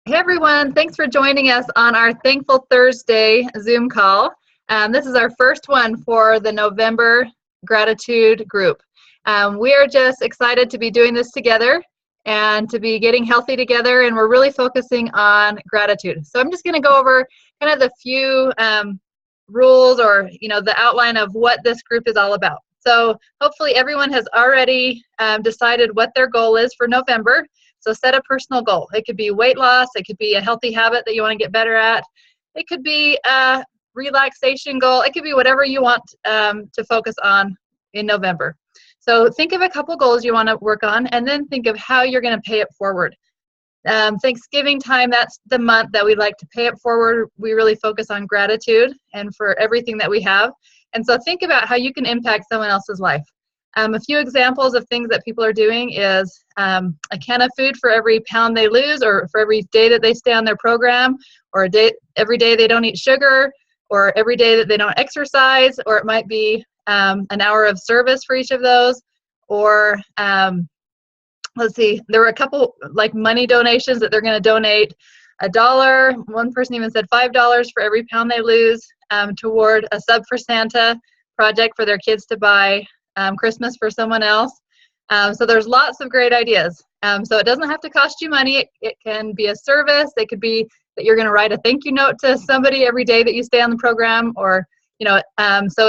Hey everyone, thanks for joining us on our Thankful Thursday Zoom call. This is our first one for the November gratitude group. We are just excited to be doing this together and to be getting healthy together, and we're really focusing on gratitude. So I'm just going to go over kind of the few rules or the outline of what this group is all about. So hopefully everyone has already decided what their goal is for November. So set a personal goal. It could be weight loss. It could be a healthy habit that you want to get better at. It could be a relaxation goal. It could be whatever you want to focus on in November. So think of a couple goals you want to work on, and then think of how you're going to pay it forward. Thanksgiving time, that's the month that we like to pay it forward. We really focus on gratitude and for everything that we have. And so think about how you can impact someone else's life. A few examples of things that people are doing is a can of food for every pound they lose, or for every day that they stay on their program, or every day they don't eat sugar, or every day that they don't exercise, or it might be an hour of service for each of those, or let's see, there were a couple like money donations that they're going to donate $1. One person even said $5 for every pound they lose toward a Sub for Santa project for their kids to buy Christmas for someone else. So there's lots of great ideas. So it doesn't have to cost you money. It can be a service. It could be that you're going to write a thank you note to somebody every day that you stay on the program, or so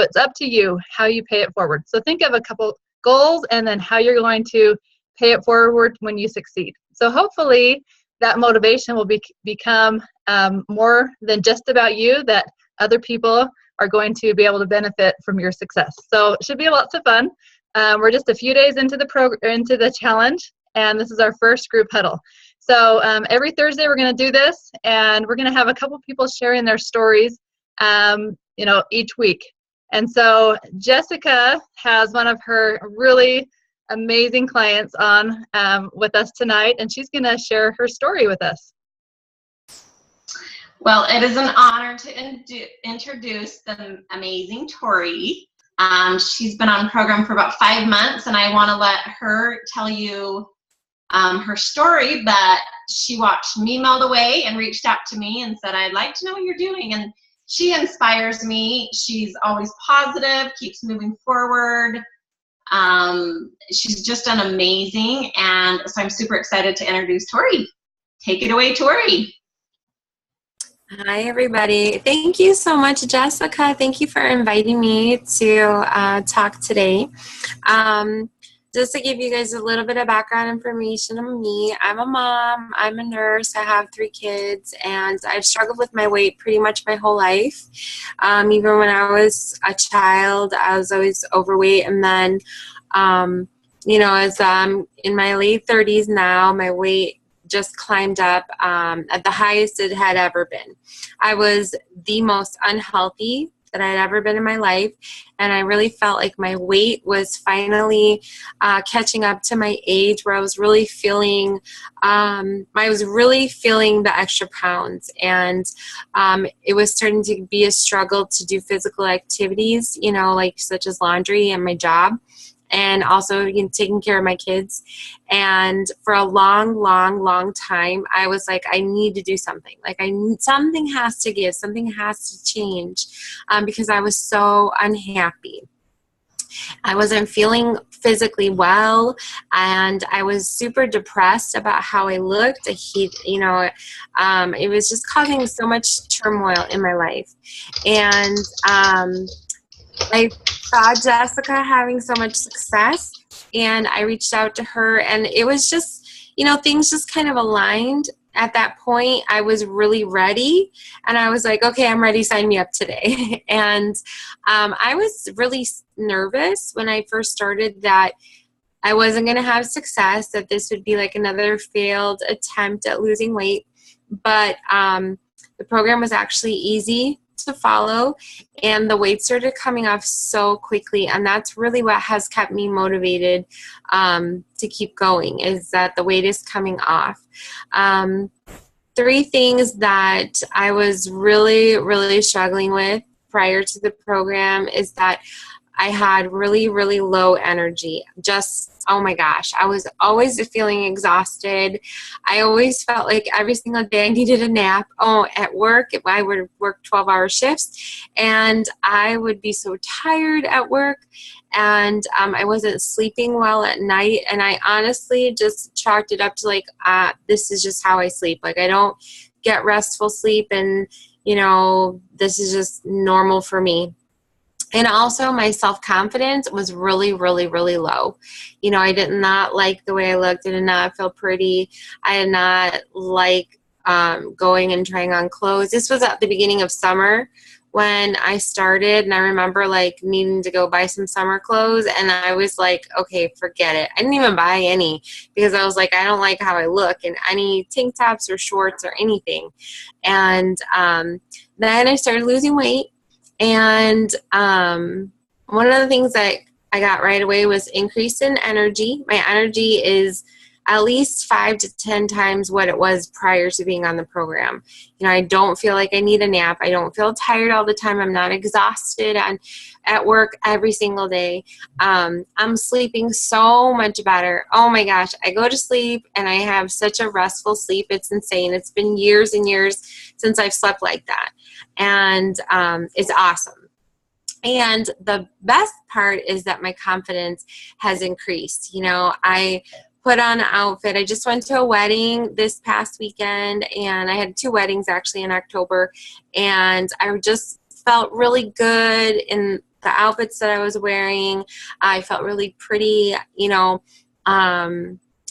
it's up to you how you pay it forward. So think of a couple goals and then how you're going to pay it forward when you succeed. So hopefully that motivation will become more than just about you, that other people are going to be able to benefit from your success. So it should be lots of fun. We're just a few days into the challenge, and this is our first group huddle. So every Thursday we're going to do this, and we're going to have a couple people sharing their stories, each week. And so Jessica has one of her really amazing clients on with us tonight, and she's going to share her story with us. Well, it is an honor to introduce the amazing Tori. She's been on program for about 5 months, and I want to let her tell you her story, but she watched me melt away and reached out to me and said, I'd like to know what you're doing. And she inspires me. She's always positive, keeps moving forward. She's just done amazing, and so I'm super excited to introduce Tori. Take it away, Tori. Hi, everybody. Thank you so much, Jessica. Thank you for inviting me to talk today. Just to give you guys a little bit of background information on me, I'm a mom, I'm a nurse, I have 3 kids, and I've struggled with my weight pretty much my whole life. Even when I was a child, I was always overweight, and then, as I'm in my late 30s now, my weight just climbed up at the highest it had ever been. I was the most unhealthy that I had ever been in my life, and I really felt like my weight was finally catching up to my age, where I was really feeling the extra pounds, and it was starting to be a struggle to do physical activities, like such as laundry and my job, and also taking care of my kids. And for a long, long, long time, I was like, I need to do something. Something has to give. Something has to change, because I was so unhappy. I wasn't feeling physically well, and I was super depressed about how I looked. It was just causing so much turmoil in my life. And I saw Jessica having so much success, and I reached out to her, and it was just, things just kind of aligned. At that point, I was really ready, and I was like, okay, I'm ready, sign me up today. And I was really nervous when I first started that I wasn't going to have success, that this would be like another failed attempt at losing weight. But the program was actually easy to follow, and the weight started coming off so quickly, and that's really what has kept me motivated to keep going, is that the weight is coming off. 3 things that I was really, really struggling with prior to the program is that I had really, really low energy. Just, oh my gosh, I was always feeling exhausted. I always felt like every single day I needed a nap. Oh, at work, if I would work 12-hour shifts, and I would be so tired at work, and I wasn't sleeping well at night. And I honestly just chalked it up to like, this is just how I sleep. Like, I don't get restful sleep, and this is just normal for me. And also my self-confidence was really, really, really low. I did not like the way I looked. I did not feel pretty. I did not like going and trying on clothes. This was at the beginning of summer when I started, and I remember like needing to go buy some summer clothes, and I was like, okay, forget it. I didn't even buy any because I was like, I don't like how I look in any tank tops or shorts or anything. And then I started losing weight, and one of the things that I got right away was increase in energy. My energy is at least 5 to 10 times what it was prior to being on the program. I don't feel like I need a nap. I don't feel tired all the time. I'm not exhausted at work every single day. I'm sleeping so much better. Oh my gosh, I go to sleep and I have such a restful sleep. It's insane. It's been years and years since I've slept like that. And it's awesome. And the best part is that my confidence has increased. I put on an outfit. I just went to a wedding this past weekend, and I had 2 weddings actually in October, and I just felt really good in the outfits that I was wearing. I felt really pretty.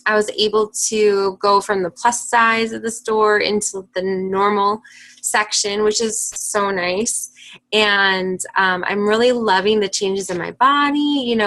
I was able to go from the plus size of the store into the normal section, which is so nice. And I'm really loving the changes in my body.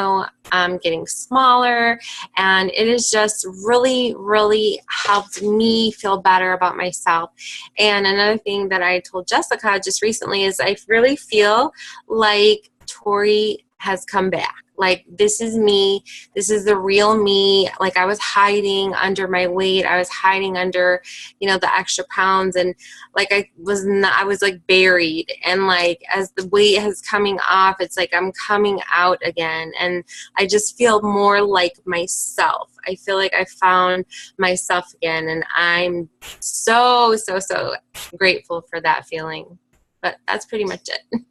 I'm getting smaller, and it has just really, really helped me feel better about myself. And another thing that I told Jessica just recently is I really feel like Tori has come back. Like, this is me. This is the real me. Like, I was hiding under my weight. I was hiding under, the extra pounds. And like, I was like buried. And like, as the weight is coming off, it's like I'm coming out again. And I just feel more like myself. I feel like I found myself again. And I'm so, so, so grateful for that feeling. But that's pretty much it.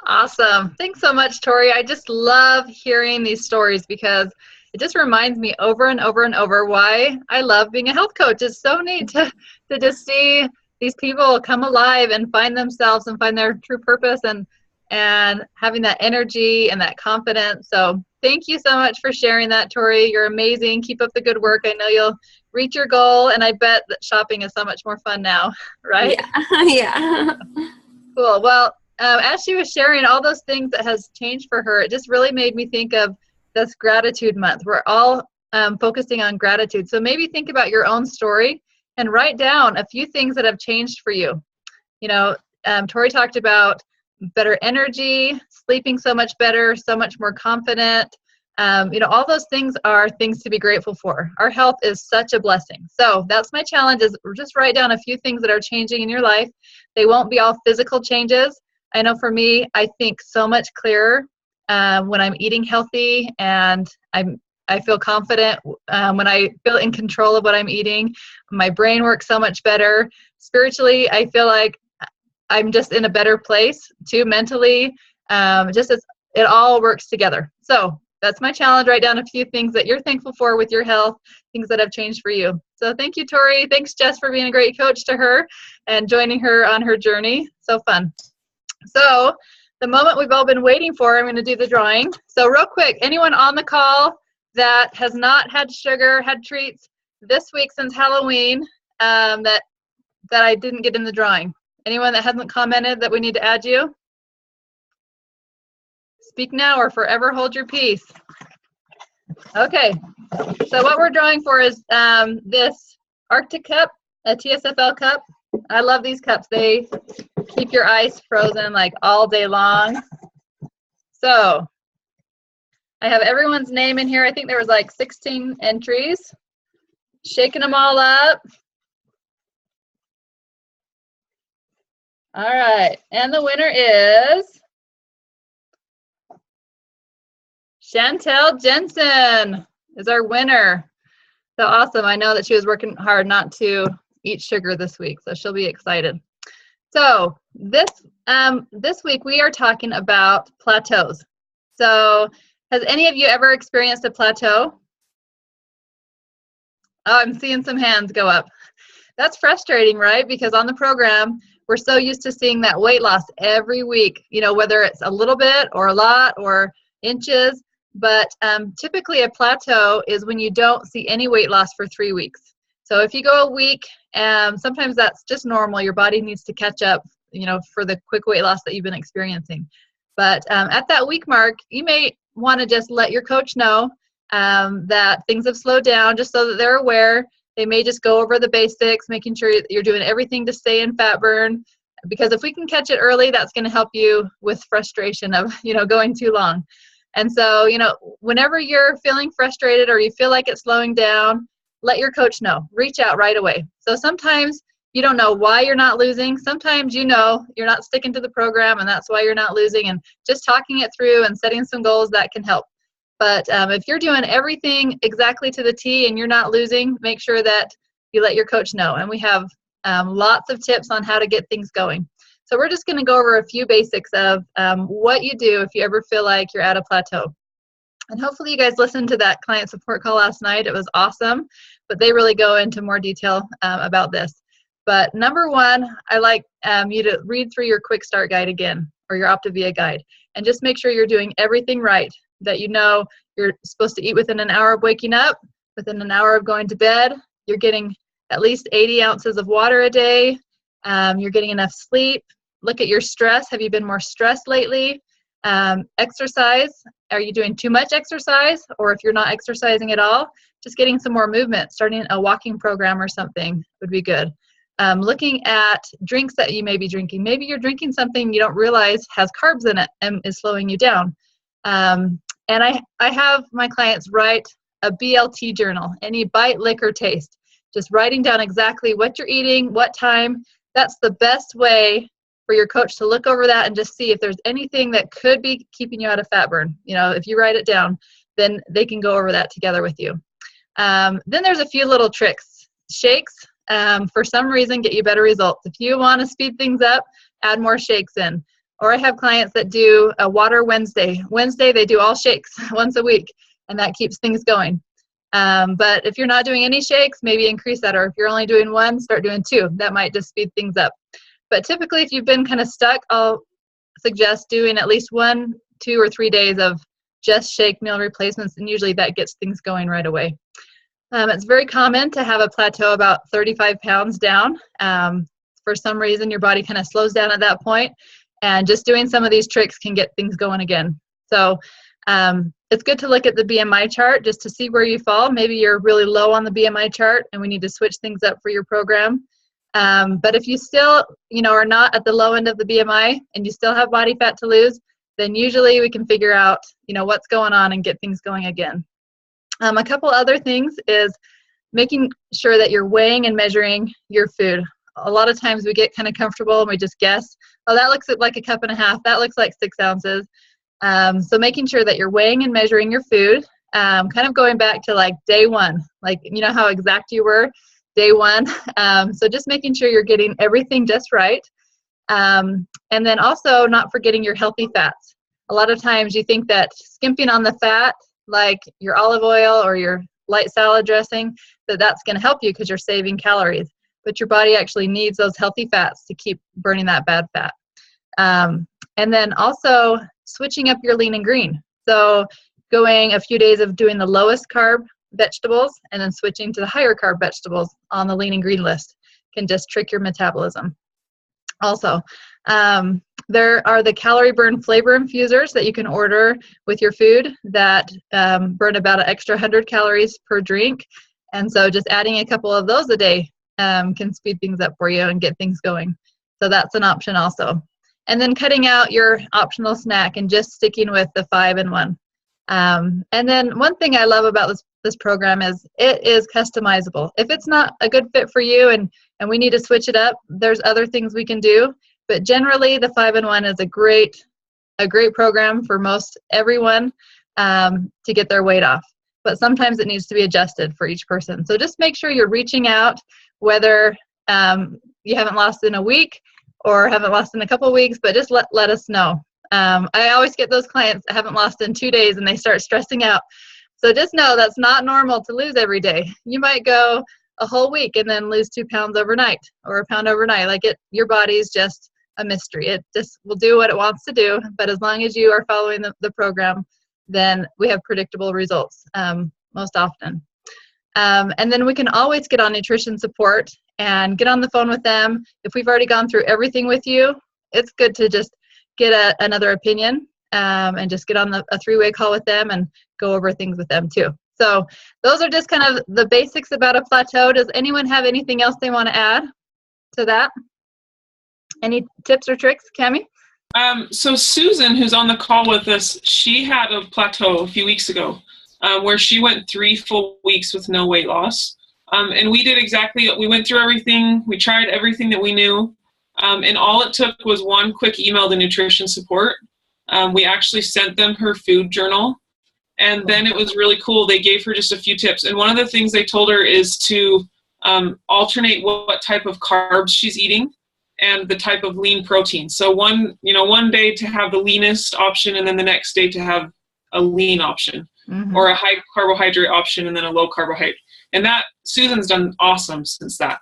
Awesome. Thanks so much, Tori. I just love hearing these stories because it just reminds me over and over and over why I love being a health coach. It's so neat to just see these people come alive and find themselves and find their true purpose and having that energy and that confidence. So thank you so much for sharing that, Tori. You're amazing. Keep up the good work. I know you'll reach your goal, and I bet that shopping is so much more fun now, right? Yeah. Yeah. Cool. Well, as she was sharing all those things that has changed for her, it just really made me think of this gratitude month. We're all focusing on gratitude. So maybe think about your own story and write down a few things that have changed for you. Tori talked about better energy, sleeping so much better, so much more confident. All those things are things to be grateful for. Our health is such a blessing. So that's my challenge, is just write down a few things that are changing in your life. They won't be all physical changes. I know for me, I think so much clearer when I'm eating healthy, and I feel confident when I feel in control of what I'm eating. My brain works so much better. Spiritually, I feel like I'm just in a better place too, mentally. Just as it all works together. So that's my challenge. Write down a few things that you're thankful for with your health, things that have changed for you. So thank you, Tori. Thanks, Jess, for being a great coach to her and joining her on her journey. So fun. So the moment we've all been waiting for, I'm going to do the drawing. So real quick, anyone on the call that has not had sugar, had treats this week since Halloween that I didn't get in the drawing? Anyone that hasn't commented that we need to add you? Speak now or forever hold your peace. Okay, so what we're drawing for is this Arctic cup, a TSFL cup. I love these cups. They keep your ice frozen like all day long. So I have everyone's name in here. I think there was like 16 entries. Shaking them all up. All right, and the winner is Chantel Jensen is our winner. So awesome. I know that she was working hard not to eat sugar this week, so she'll be excited. So this week we are talking about plateaus. So has any of you ever experienced a plateau? Oh, I'm seeing some hands go up. That's frustrating, right? Because on the program, we're so used to seeing that weight loss every week, whether it's a little bit or a lot or inches. But typically a plateau is when you don't see any weight loss for 3 weeks. So if you go a week, sometimes that's just normal. Your body needs to catch up, for the quick weight loss that you've been experiencing. But at that week mark, you may want to just let your coach know that things have slowed down, just so that they're aware. They may just go over the basics, making sure you're doing everything to stay in fat burn. Because if we can catch it early, that's going to help you with frustration of, going too long. And so, whenever you're feeling frustrated or you feel like it's slowing down, let your coach know. Reach out right away. So sometimes you don't know why you're not losing. Sometimes you're not sticking to the program and that's why you're not losing. And just talking it through and setting some goals, that can help. But if you're doing everything exactly to the T and you're not losing, make sure that you let your coach know. And we have lots of tips on how to get things going. So we're just going to go over a few basics of what you do if you ever feel like you're at a plateau. And hopefully you guys listened to that client support call last night. It was awesome, but they really go into more detail about this. But number one, I like you to read through your quick start guide again, or your Optavia guide, and just make sure you're doing everything right, that you're supposed to eat within an hour of waking up, within an hour of going to bed. You're getting at least 80 ounces of water a day. You're getting enough sleep. Look at your stress. Have you been more stressed lately? Exercise. Are you doing too much exercise? Or if you're not exercising at all, just getting some more movement, starting a walking program or something would be good. Looking at drinks that you may be drinking. Maybe you're drinking something you don't realize has carbs in it and is slowing you down. And I have my clients write a BLT journal, any bite, liquor, taste. Just writing down exactly what you're eating, what time. That's the best way for your coach to look over that and just see if there's anything that could be keeping you out of fat burn. If you write it down, then they can go over that together with you. Then there's a few little tricks. Shakes, for some reason, get you better results. If you want to speed things up, add more shakes in. Or I have clients that do a water Wednesday. Wednesday, they do all shakes once a week, and that keeps things going. But if you're not doing any shakes, maybe increase that. Or if you're only doing one, start doing two. That might just speed things up. But typically, if you've been kind of stuck, I'll suggest doing at least 1, 2, or 3 days of just shake meal replacements, and usually that gets things going right away. It's very common to have a plateau about 35 pounds down. For some reason, your body kind of slows down at that point. And just doing some of these tricks can get things going again. So it's good to look at the BMI chart just to see where you fall. Maybe you're really low on the BMI chart and we need to switch things up for your program. But if you still, are not at the low end of the BMI and you still have body fat to lose, then usually we can figure out, what's going on and get things going again. A couple other things is making sure that you're weighing and measuring your food. A lot of times we get kind of comfortable and we just guess, oh, that looks like a cup and a half. That looks like 6 ounces. So making sure that you're weighing and measuring your food, kind of going back to like day one, like, how exact you were day one. So just making sure you're getting everything just right. And then also not forgetting your healthy fats. A lot of times you think that skimping on the fat, like your olive oil or your light salad dressing, that's going to help you because you're saving calories. But your body actually needs those healthy fats to keep burning that bad fat. And then also switching up your lean and green. So going a few days of doing the lowest carb vegetables and then switching to the higher carb vegetables on the lean and green list can just trick your metabolism. Also, there are the calorie burn flavor infusers that you can order with your food that burn about an extra 100 calories per drink. And so just adding a couple of those a day can speed things up for you and get things going. So that's an option also. And then cutting out your optional snack and just sticking with the 5 and 1. And then one thing I love about this program is it is customizable. If it's not a good fit for you and we need to switch it up, there's other things we can do. but generally the 5-in-1 is a great program for most everyone to get their weight off. But sometimes it needs to be adjusted for each person. So just make sure you're reaching out, whether you haven't lost in a week or haven't lost in a couple of weeks, but just let us know. I always get those clients that haven't lost in 2 days and they start stressing out. So just know that's not normal to lose every day. You might go a whole week and then lose 2 pounds overnight or a pound overnight. Your body's just a mystery. It just will do what it wants to do. But as long as you are following the program, then we have predictable results most often. And then we can always get on nutrition support and get on the phone with them. If we've already gone through everything with you, it's good to just get another opinion and just get on a 3-way call with them and go over things with them too. So those are just kind of the basics about a plateau. Does anyone have anything else they want to add to that? Any tips or tricks, Cami? So Susan, who's on the call with us, she had a plateau a few weeks ago where she went 3 full weeks with no weight loss. And we did we went through everything. We tried everything that we knew. And all it took was one quick email to nutrition support. We actually sent them her food journal. And then it was really cool. They gave her just a few tips. And one of the things they told her is to alternate what type of carbs she's eating and the type of lean protein. So one day to have the leanest option and then the next day to have a lean option, or a high carbohydrate option and then a low carbohydrate. And that Susan's done awesome since that.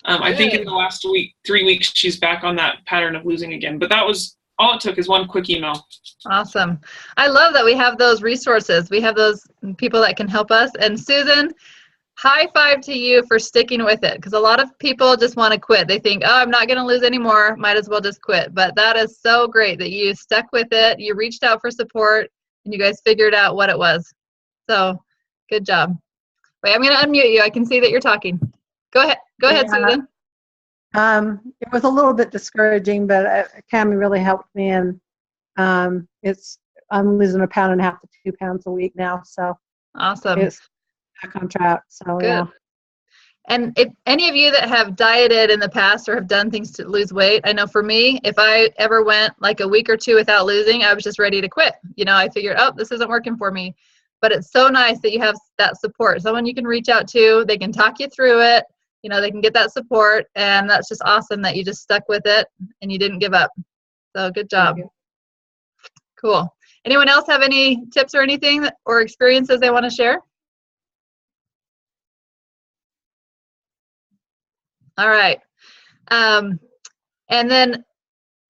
I think in the last 3 weeks, she's back on that pattern of losing again. But that was all it took is one quick email. Awesome. I love that we have those resources. We have those people that can help us. And Susan, high five to you for sticking with it, because a lot of people just want to quit. They think, oh, I'm not going to lose anymore. Might as well just quit. But that is so great that you stuck with it. You reached out for support and you guys figured out what it was. So good job. Wait, I'm going to unmute you. I can see that you're talking. Go ahead. Go ahead, Susan. It was a little bit discouraging, but Cami really helped me, and I'm losing 1.5 pounds to 2 pounds a week now. So awesome. It's back on track. So good. Yeah. And if any of you that have dieted in the past or have done things to lose weight, I know for me, if I ever went like a week or 2 without losing, I was just ready to quit. I figured, oh, this isn't working for me. But it's so nice that you have that support. Someone you can reach out to, they can talk you through it. They can get that support, and that's just awesome that you just stuck with it and you didn't give up. So good job. Cool. Anyone else have any tips or anything or experiences they want to share? All right. And then,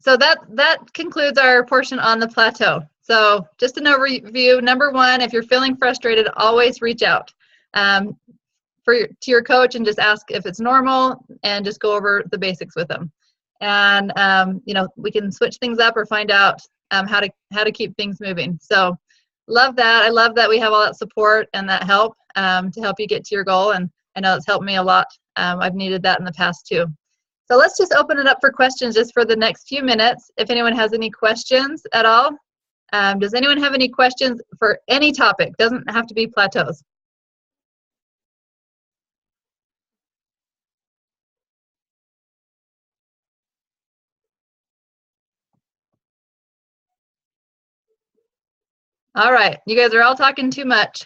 so that concludes our portion on the plateau. So just an overview. Number 1, if you're feeling frustrated, always reach out to your coach and just ask if it's normal and just go over the basics with them. And, we can switch things up or find out how to keep things moving. So love that. I love that we have all that support and that help to help you get to your goal. And I know it's helped me a lot. I've needed that in the past too. So let's just open it up for questions just for the next few minutes. If anyone has any questions at all. Does anyone have any questions for any topic? Doesn't have to be plateaus. All right, you guys are all talking too much.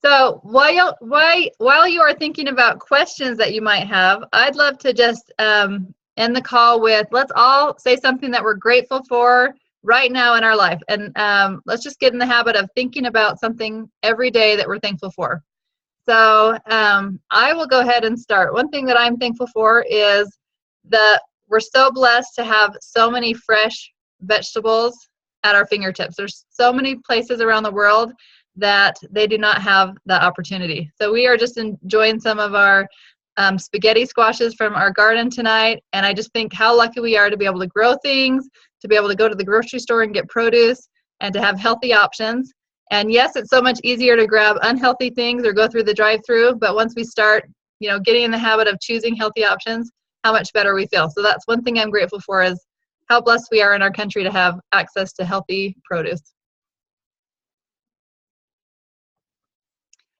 So while you are thinking about questions that you might have, I'd love to just end the call with, let's all say something that we're grateful for right now in our life. And let's just get in the habit of thinking about something every day that we're thankful for. So I will go ahead and start. One thing that I'm thankful for is that we're so blessed to have so many fresh vegetables at our fingertips. There's so many places around the world that they do not have that opportunity. So we are just enjoying some of our spaghetti squashes from our garden tonight. And I just think how lucky we are to be able to grow things, to be able to go to the grocery store and get produce, and to have healthy options. And yes, it's so much easier to grab unhealthy things or go through the drive-through, but once we start, getting in the habit of choosing healthy options, how much better we feel. So that's one thing I'm grateful for, is how blessed we are in our country to have access to healthy produce.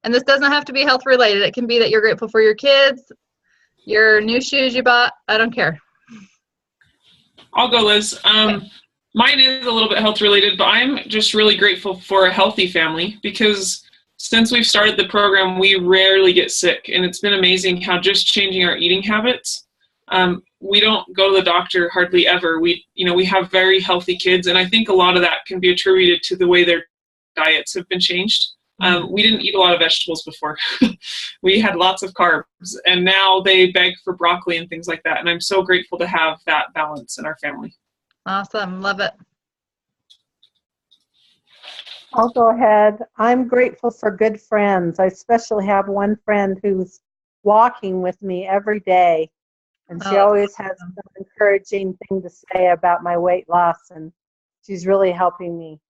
And this doesn't have to be health related. It can be that you're grateful for your kids, Your new shoes you bought, I don't care. I'll go, Liz. Mine is a little bit health related, but I'm just really grateful for a healthy family because since we've started the program, we rarely get sick. And it's been amazing how just changing our eating habits, we don't go to the doctor hardly ever. We have very healthy kids. And I think a lot of that can be attributed to the way their diets have been changed. We didn't eat a lot of vegetables before. We had lots of carbs, and now they beg for broccoli and things like that. And I'm so grateful to have that balance in our family. Awesome. Love it. I'll go ahead. I'm grateful for good friends. I especially have one friend who's walking with me every day, and she always has some encouraging thing to say about my weight loss, and she's really helping me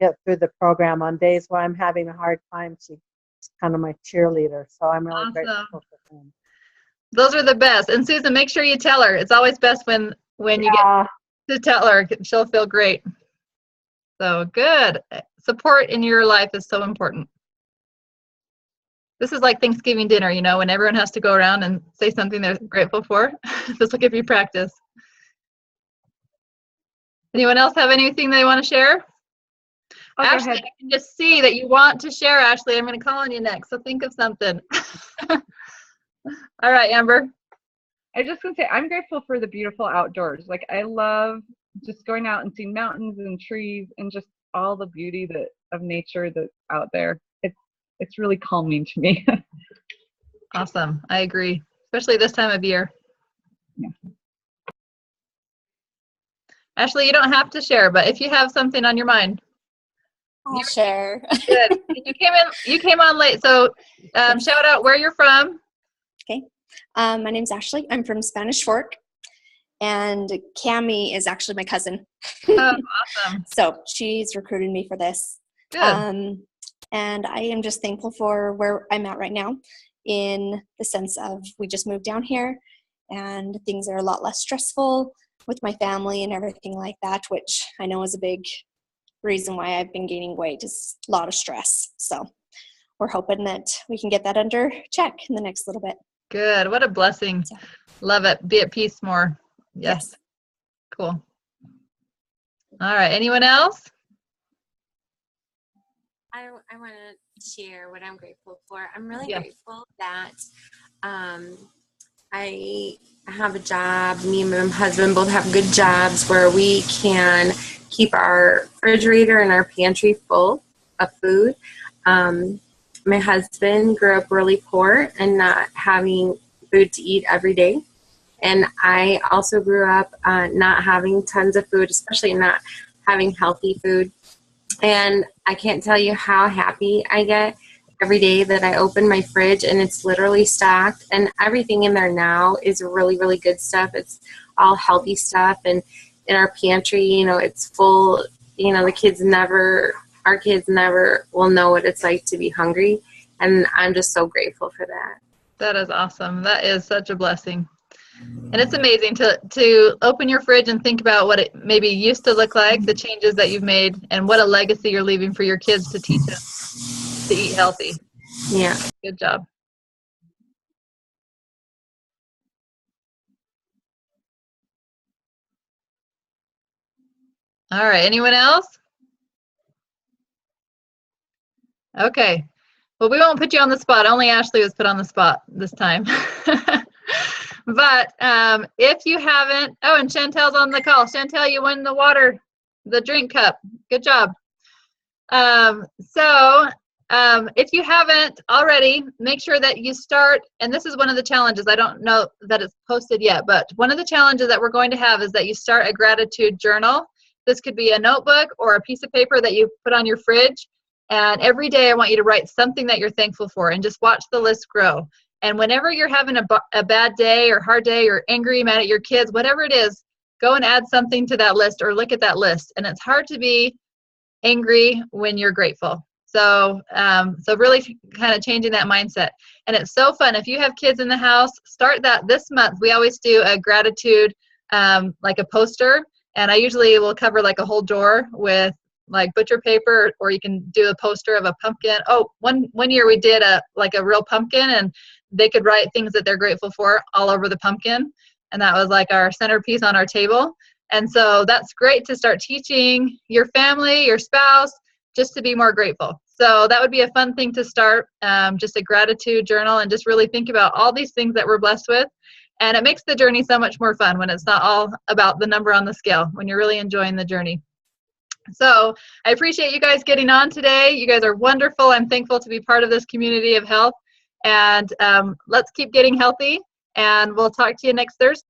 get through the program. On days where I'm having a hard time, she's kind of my cheerleader, so I'm really grateful for them. Those are the best. And Susan, make sure you tell her. It's always best when you get to tell her. She'll feel great. So good. Support in your life is so important. This is like Thanksgiving dinner, when everyone has to go around and say something they're grateful for. This will give you practice. Anyone else have anything they want to share? Ashley, I can just see that you want to share, Ashley. I'm going to call on you next, so think of something. All right, Amber. I just want to say I'm grateful for the beautiful outdoors. Like, I love just going out and seeing mountains and trees and just all the beauty of nature that's out there. It's really calming to me. Awesome. I agree, especially this time of year. Yeah. Ashley, you don't have to share, but if you have something on your mind. I'll share. Good. You came on late, so shout out where you're from. Okay. My name's Ashley. I'm from Spanish Fork, and Cami is actually my cousin. Oh, awesome. So she's recruited me for this. Good. And I am just thankful for where I'm at right now, in the sense of we just moved down here and things are a lot less stressful with my family and everything like that, which I know is a big reason why I've been gaining weight, is a lot of stress. So we're hoping that we can get that under check in the next little bit. Good. What a blessing. So, love it. Be at peace more. Yes. Cool. All right. Anyone else? I want to share what I'm grateful for. I'm really grateful that I have a job. Me and my husband both have good jobs where we can keep our refrigerator and our pantry full of food. My husband grew up really poor and not having food to eat every day. And I also grew up not having tons of food, especially not having healthy food. And I can't tell you how happy I get every day that I open my fridge and it's literally stocked, and everything in there now is really, really good stuff. It's all healthy stuff. And in our pantry, it's full, our kids never will know what it's like to be hungry. And I'm just so grateful for that. That is awesome. That is such a blessing. And it's amazing to open your fridge and think about what it maybe used to look like, the changes that you've made, and what a legacy you're leaving for your kids to teach them to eat healthy. Yeah. Good job. All right. Anyone else? Okay. Well, we won't put you on the spot. Only Ashley was put on the spot this time. But if you haven't, and Chantel's on the call. Chantel, you won the drink cup. Good job. If you haven't already, make sure that you start, and this is one of the challenges. I don't know that it's posted yet, but one of the challenges that we're going to have is that you start a gratitude journal. This could be a notebook or a piece of paper that you put on your fridge. And every day I want you to write something that you're thankful for and just watch the list grow. And whenever you're having a bad day or hard day or angry, mad at your kids, whatever it is, go and add something to that list or look at that list. And it's hard to be angry when you're grateful. So really kind of changing that mindset. And it's so fun. If you have kids in the house, start that this month. We always do a gratitude, like a poster. And I usually will cover like a whole drawer with like butcher paper, or you can do a poster of a pumpkin. Oh, one year we did a real pumpkin, and they could write things that they're grateful for all over the pumpkin, and that was like our centerpiece on our table. And so that's great to start teaching your family, your spouse, just to be more grateful. So that would be a fun thing to start, just a gratitude journal, and just really think about all these things that we're blessed with. And it makes the journey so much more fun when it's not all about the number on the scale, when you're really enjoying the journey. So I appreciate you guys getting on today. You guys are wonderful. I'm thankful to be part of this community of health. And let's keep getting healthy. And we'll talk to you next Thursday.